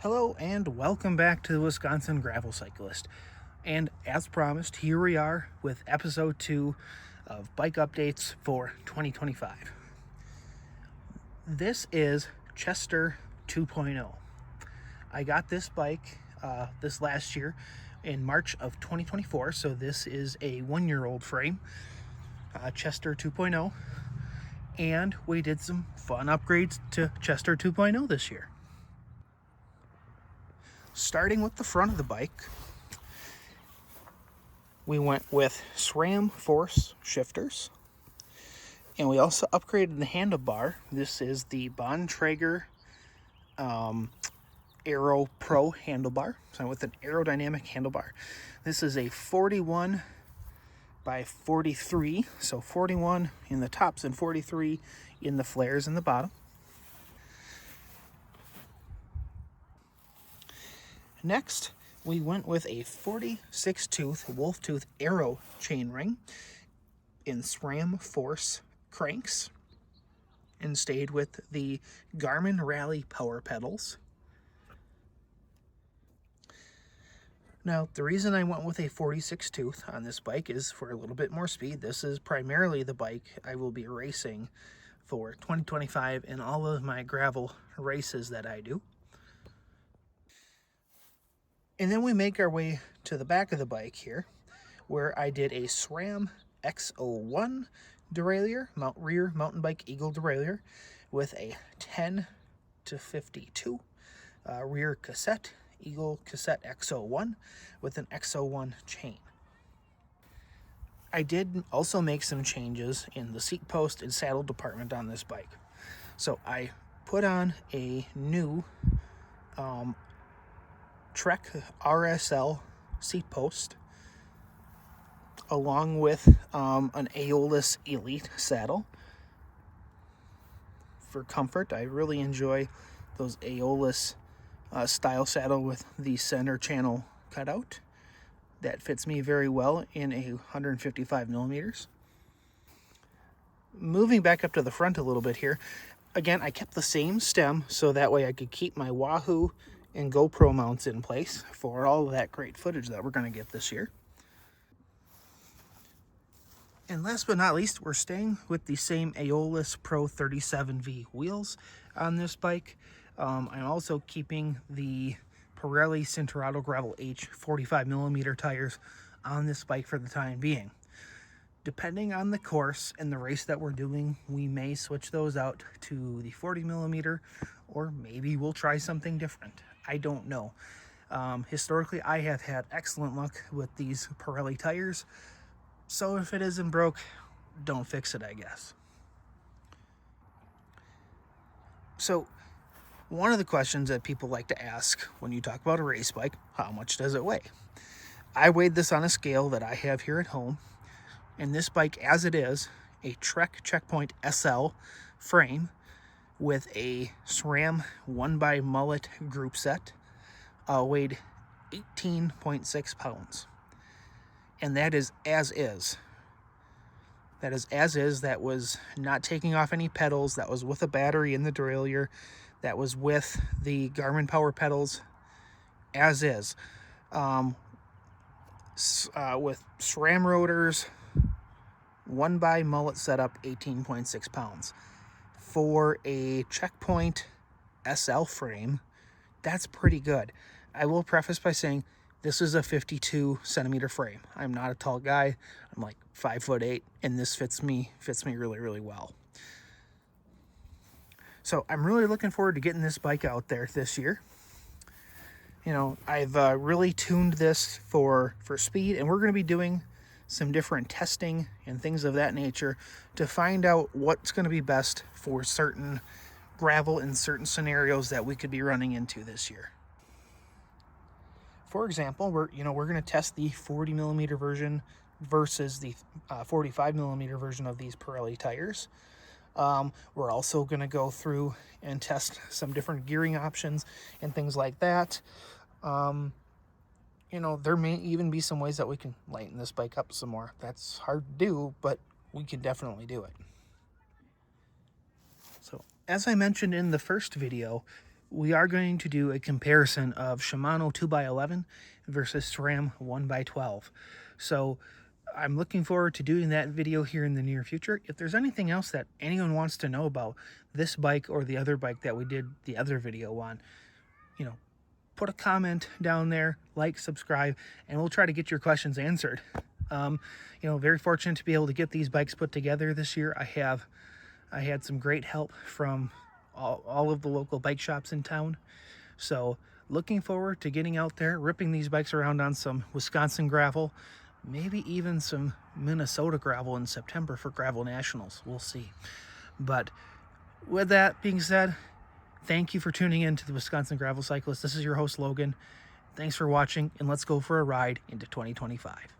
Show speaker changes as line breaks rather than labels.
Hello and welcome back to the Wisconsin Gravel Cyclist. And as promised, here we are with episode 2 of bike updates for 2025. This is Chester 2.0. I got this bike this last year in March of 2024, so this is a 1-year-old frame, Chester 2.0, and we did some fun upgrades to Chester 2.0 this year. Starting with the front of the bike, we went with SRAM Force shifters, and we also upgraded the handlebar. This is the Bontrager Aero Pro handlebar, so with an aerodynamic handlebar. This is a 41 by 43, so 41 in the tops and 43 in the flares in the bottom. Next, we went with a 46-tooth wolf tooth Aero chainring in SRAM Force cranks and stayed with the Garmin Rally power pedals. Now, the reason I went with a 46-tooth on this bike is for a little bit more speed. This is primarily the bike I will be racing for 2025 in all of my gravel races that I do. And then we make our way to the back of the bike here, where I did a SRAM XO1 derailleur, rear mountain bike eagle derailleur, with a 10-52 rear cassette, eagle cassette XO1 with an XO1 chain. I did also make some changes in the seat post and saddle department on this bike. So I put on a new Trek RSL seat post, along with an Aeolus Elite saddle. For comfort, I really enjoy those Aeolus style saddle with the center channel cutout. That fits me very well in a 155 millimeters. Moving back up to the front a little bit here, again, I kept the same stem so that way I could keep my Wahoo and GoPro mounts in place for all of that great footage that we're going to get this year. And last but not least, we're staying with the same Aeolus Pro 37V wheels on this bike. I'm also keeping the Pirelli Cinturato Gravel H 45 millimeter tires on this bike for the time being. Depending on the course and the race that we're doing, we may switch those out to the 40 millimeter, or maybe we'll try something different. I don't know. Historically, I have had excellent luck with these Pirelli tires, so if it isn't broke, don't fix it, I guess. So, one of the questions that people like to ask when you talk about a race bike, how much does it weigh? I weighed this on a scale that I have here at home, and this bike, as it is, a Trek Checkpoint SL frame with a SRAM 1x mullet group set, weighed 18.6 pounds. And that is as is. That is as is. That was not taking off any pedals. That was with a battery in the derailleur. That was with the Garmin power pedals, as is. With SRAM rotors, 1x mullet setup, 18.6 pounds. For a Checkpoint SL frame, that's pretty good. I will preface by saying this is a 52 centimeter frame. I'm not a tall guy. I'm like 5'8", and this fits me really, really well. So I'm really looking forward to getting this bike out there this year. You know, I've really tuned this for speed, and we're going to be doing some different testing and things of that nature to find out what's going to be best for certain gravel in certain scenarios that we could be running into this year. For example, we're going to test the 40 millimeter version versus the 45 millimeter version of these Pirelli tires. We're also going to go through and test some different gearing options and things like that. There may even be some ways that we can lighten this bike up some more. That's hard to do, but we can definitely do it. So, as I mentioned in the first video, we are going to do a comparison of Shimano 2x11 versus SRAM 1x12. So I'm looking forward to doing that video here in the near future. If there's anything else that anyone wants to know about this bike or the other bike that we did the other video on, you know, put a comment down there, like, subscribe, and we'll try to get your questions answered. You know, very fortunate to be able to get these bikes put together this year. I had some great help from all of the local bike shops in town. So looking forward to getting out there, ripping these bikes around on some Wisconsin gravel, maybe even some Minnesota gravel in September for Gravel Nationals. We'll see. But with that being said, thank you for tuning in to the Wisconsin Gravel Cyclist. This is your host, Logan. Thanks for watching, and let's go for a ride into 2025.